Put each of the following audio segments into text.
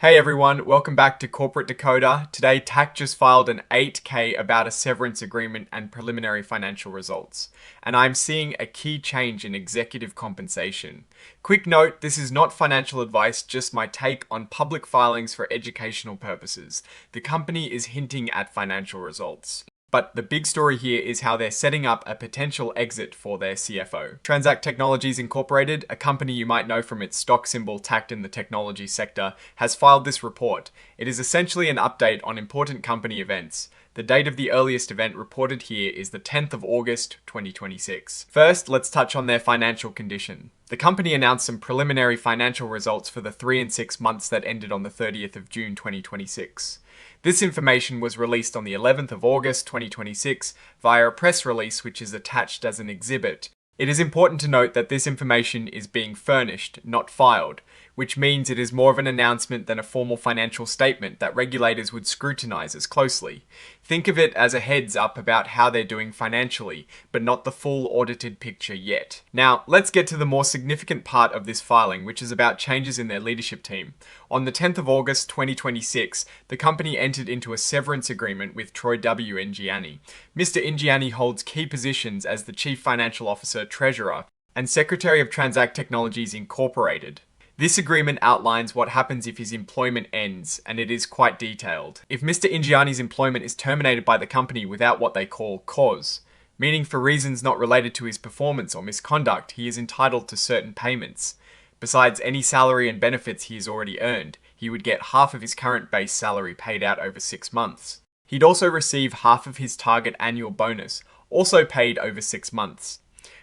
Hey everyone, welcome back to Corporate Decoder. Today, TACT just filed an 8K about a severance agreement and preliminary financial results. And I'm seeing a key change in executive compensation. Quick note, this is not financial advice, just my take on public filings for educational purposes. The company is hinting at financial results. But the big story here is how they're setting up a potential exit for their CFO. TransAct Technologies Incorporated, a company you might know from its stock symbol TACT in the technology sector, has filed this report. It is essentially an update on important company events. The date of the earliest event reported here is the 10th of August, 2026. First, let's touch on their financial condition. The company announced some preliminary financial results for the 3 and 6 months that ended on the 30th of June, 2026. This information was released on the 11th of August 2026 via a press release which is attached as an exhibit. It is important to note that this information is being furnished, not filed, which means it is more of an announcement than a formal financial statement that regulators would scrutinize as closely. Think of it as a heads up about how they're doing financially, but not the full audited picture yet. Now, let's get to the more significant part of this filing, which is about changes in their leadership team. On the 10th of August 2026, the company entered into a severance agreement with Troy W. Ingianni. Mr. Ingianni holds key positions as the Chief Financial Officer, Treasurer, and Secretary of TransAct Technologies Incorporated. This agreement outlines what happens if his employment ends, and it is quite detailed. If Mr. Ingianni's employment is terminated by the company without what they call cause, meaning for reasons not related to his performance or misconduct, he is entitled to certain payments. Besides any salary and benefits he has already earned, he would get half of his current base salary paid out over 6 months. He'd also receive half of his target annual bonus, also paid over 6 months.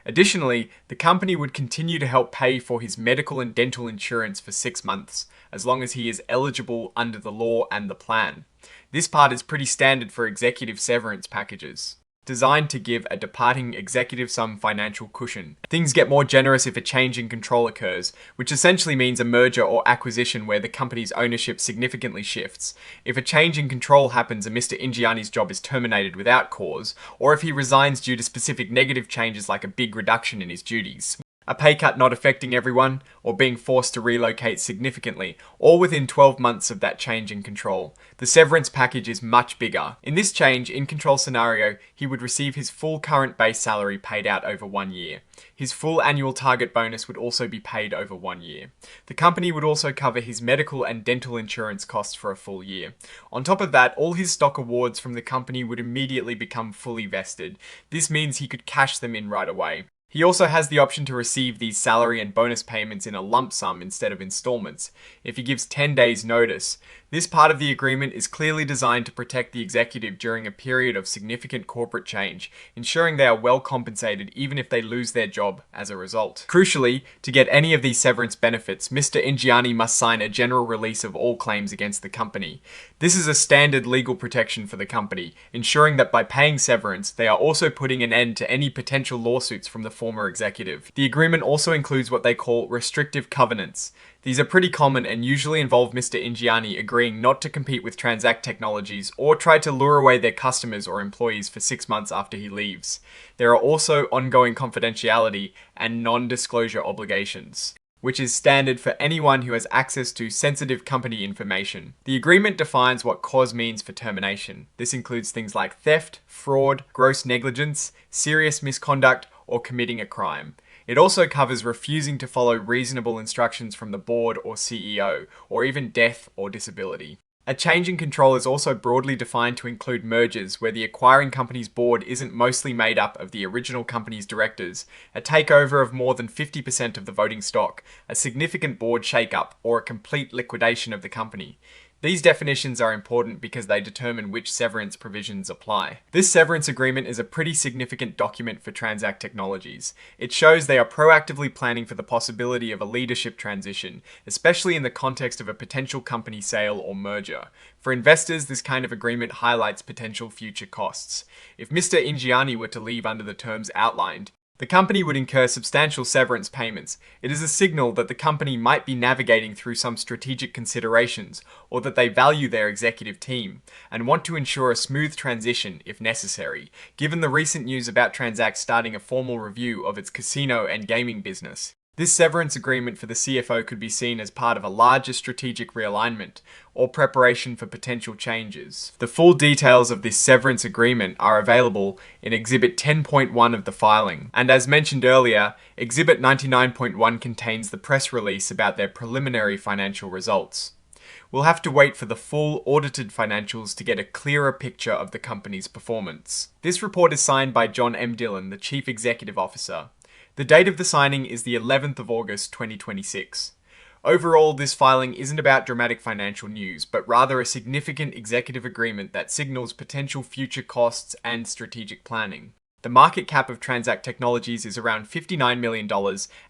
Additionally, the company would continue to help pay for his medical and dental insurance for 6 months, as long as he is eligible under the law and the plan. This part is pretty standard for executive severance packages, designed to give a departing executive some financial cushion. Things get more generous if a change in control occurs, which essentially means a merger or acquisition where the company's ownership significantly shifts. If a change in control happens and Mr. Ingianni's job is terminated without cause, or if he resigns due to specific negative changes like a big reduction in his duties. A pay cut not affecting everyone, or being forced to relocate significantly, all within 12 months of that change in control. The severance package is much bigger. In this change in control scenario, he would receive his full current base salary paid out over 1 year. His full annual target bonus would also be paid over 1 year. The company would also cover his medical and dental insurance costs for a full year. On top of that, all his stock awards from the company would immediately become fully vested. This means he could cash them in right away. He also has the option to receive these salary and bonus payments in a lump sum instead of installments, if he gives 10 days notice. This part of the agreement is clearly designed to protect the executive during a period of significant corporate change, ensuring they are well compensated even if they lose their job as a result. Crucially, to get any of these severance benefits, Mr. Ingianni must sign a general release of all claims against the company. This is a standard legal protection for the company, ensuring that by paying severance, they are also putting an end to any potential lawsuits from the former executive. The agreement also includes what they call restrictive covenants. These are pretty common and usually involve Mr. Ingianni agreeing not to compete with TransAct Technologies or try to lure away their customers or employees for 6 months after he leaves. There are also ongoing confidentiality and non-disclosure obligations, which is standard for anyone who has access to sensitive company information. The agreement defines what cause means for termination. This includes things like theft, fraud, gross negligence, serious misconduct, or committing a crime. It also covers refusing to follow reasonable instructions from the board or CEO, or even death or disability. A change in control is also broadly defined to include mergers where the acquiring company's board isn't mostly made up of the original company's directors, a takeover of more than 50% of the voting stock, a significant board shake-up, or a complete liquidation of the company. These definitions are important because they determine which severance provisions apply. This severance agreement is a pretty significant document for TransAct Technologies. It shows they are proactively planning for the possibility of a leadership transition, especially in the context of a potential company sale or merger. For investors, this kind of agreement highlights potential future costs. If Mr. Ingianni were to leave under the terms outlined, the company would incur substantial severance payments. It is a signal that the company might be navigating through some strategic considerations, or that they value their executive team, and want to ensure a smooth transition if necessary, given the recent news about TransAct starting a formal review of its casino and gaming business. This severance agreement for the CFO could be seen as part of a larger strategic realignment or preparation for potential changes. The full details of this severance agreement are available in Exhibit 10.1 of the filing, and as mentioned earlier, Exhibit 99.1 contains the press release about their preliminary financial results. We'll have to wait for the full audited financials to get a clearer picture of the company's performance. This report is signed by John M. Dillon, the Chief Executive Officer. The date of the signing is the 11th of August 2026. Overall, this filing isn't about dramatic financial news, but rather a significant executive agreement that signals potential future costs and strategic planning. The market cap of TransAct Technologies is around $59 million,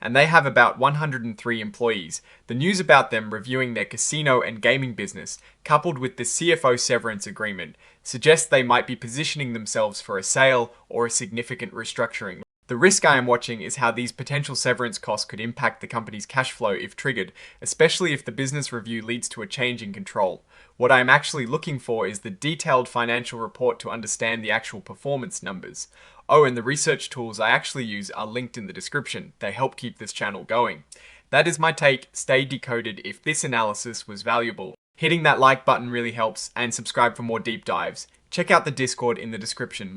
and they have about 103 employees. The news about them reviewing their casino and gaming business, coupled with the CFO severance agreement, suggests they might be positioning themselves for a sale or a significant restructuring. The risk I am watching is how these potential severance costs could impact the company's cash flow if triggered, especially if the business review leads to a change in control. What I am actually looking for is the detailed financial report to understand the actual performance numbers. Oh, and the research tools I actually use are linked in the description. They help keep this channel going. That is my take. Stay decoded if this analysis was valuable. Hitting that like button really helps, and subscribe for more deep dives. Check out the Discord in the description.